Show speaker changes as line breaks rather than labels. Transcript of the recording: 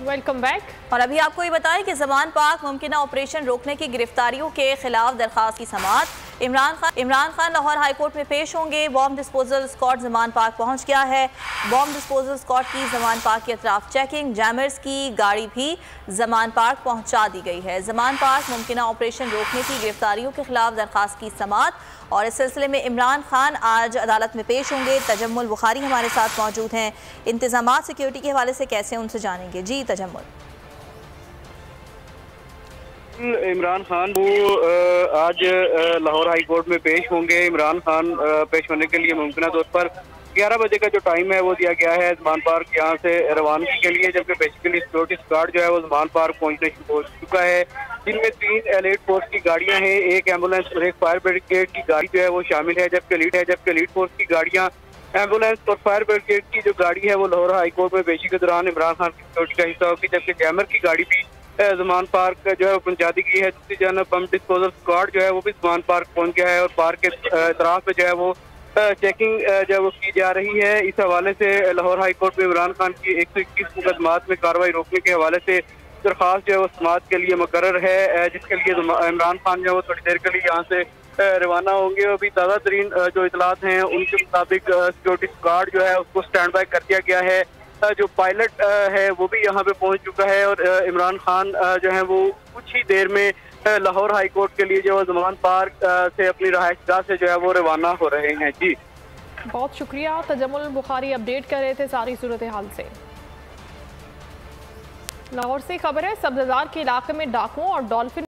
Welcome back.
और अभी आपको ये बताएं कि ज़मान पाक मुमकिन ऑपरेशन रोकने की गिरफ्तारियों के खिलाफ दरख्वास्त की समाअत। इमरान खान लाहौर हाईकोर्ट में पेश होंगे। बॉम्ब डिस्पोजल स्क्वाड ज़मान पाक पहुंच गया है। बॉम्ब डिस्पोजल स्क्वाड की ज़मान पाक के अतराफ चेकिंग, जैमर्स की गाड़ी भी ज़मान पाक पहुंचा दी गई है। ज़मान पाक मुमकिन ऑपरेशन रोकने की गिरफ्तारियों के खिलाफ दरख्वास्त की समाअत और इस सिलसिले में इमरान खान आज अदालत में पेश होंगे। तजम्मुल बुखारी हमारे साथ मौजूद हैं। इंतजामात सिक्योरिटी के हवाले से कैसे उनसे जानेंगे। जी तजम्मुल।
इमरान खान वो आज लाहौर हाई कोर्ट में पेश होंगे। इमरान खान पेश होने के लिए मुमकिन तौर पर 11 बजे का जो टाइम है वो दिया गया है ज़मान पार्क यहाँ से रवानगी के लिए, जबकि बेसिकली सिक्योरिटी गार्ड जो है वो ज़मान पार्क पहुँचने पहुँच चुका है, जिनमें 3 एलीट फोर्स की गाड़ियाँ हैं, एक एम्बुलेंस और एक फायर ब्रिगेड की गाड़ी जो है वो शामिल है, जबकि एलीट फोर्स की गाड़ियाँ, एम्बुलेंस और फायर ब्रिगेड की जो गाड़ी है वो लाहौर हाई कोर्ट में पेशी के दौरान इमरान खान की सिक्योरिटी का हिस्सा होगी, जबकि जैमर की गाड़ी भी ज़मान पार्क जो है वो पहुंचा दी गई है। दूसरी जानब बम डिस्पोजल स्क्वाड जो है वो भी ज़मान पार्क पहुंच गया है और पार्क के तरफ में जो है वो चेकिंग जो है वो की जा रही है। इस हवाले से लाहौर हाई कोर्ट में इमरान खान की 121 मुकदमात में कार्रवाई रोकने के हवाले से दरख्वास्त जो है वो समाअत के लिए मुकर्रर है, जिसके लिए इमरान खान जो है वो थोड़ी देर के लिए यहाँ से रवाना होंगे। अभी ताज़ा तरीन जो इतलात हैं उनके मुताबिक सिक्योरिटी गार्ड जो है उसको स्टैंड बाय कर दिया गया है। जो पायलट है वो भी यहाँ पे पहुँच चुका है और इमरान खान जो है वो कुछ ही देर में लाहौर हाई कोर्ट के लिए जो ज़मान पार्क से अपनी रहायशगाह से जो है वो रवाना हो रहे हैं। जी
बहुत शुक्रिया। तजम्मुल बुखारी अपडेट कर रहे थे सारी सूरत हाल से। लाहौर से खबर है, सब्ज़ार के इलाके में डाकुओं और डॉल्फिन